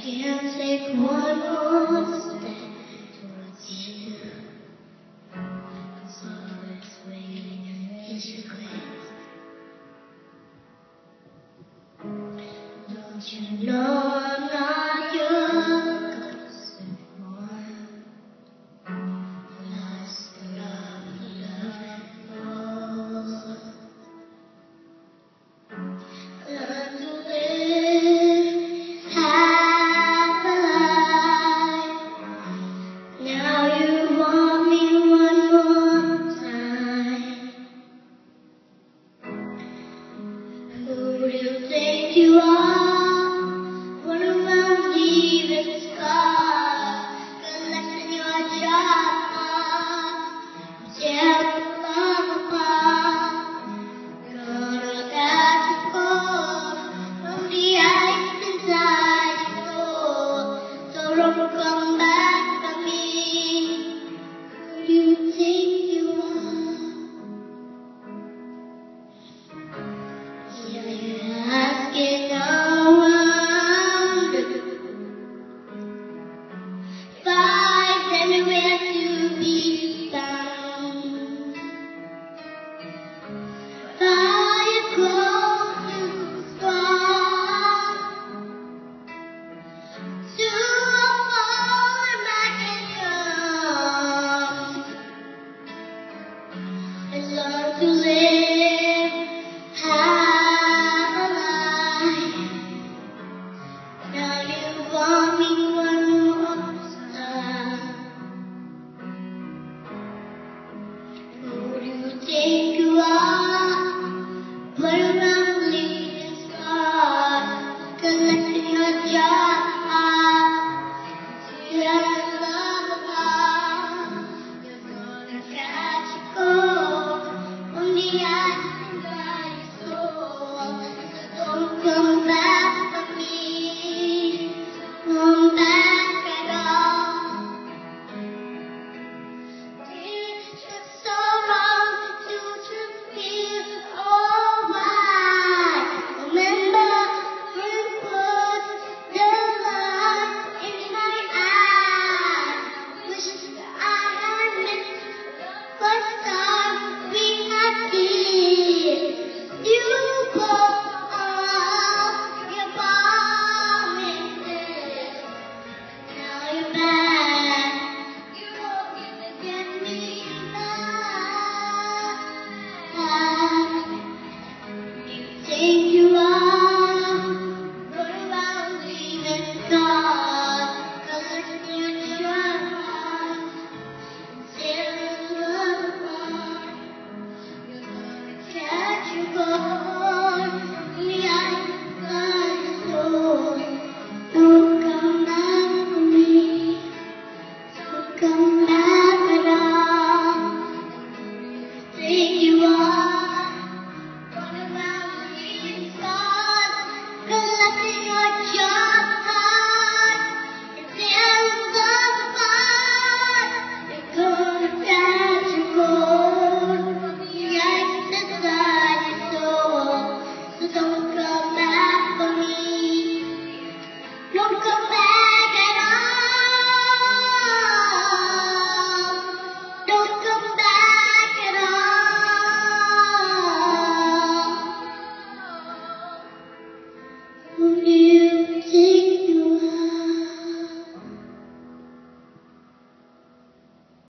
can't take one more step towards you. 'Cause all that's waiting is regret. Don't you know I'm not yours anymore? Lost the love and lost. Learn to live half a life. Now you want me one more time. Who do you think you are? What around leaving scars, collecting your job, tear the love apart. Gonna catch a cold from the ice inside your soul. So don't come back to me. Who do you think you are? Yeah, you're asking around. Find anywhere to be found. Fire close to strong. To a fallen back and young. And learn to live half a life. Now you want me one more time. Who do you think you are? What around leaving scars, collecting your job.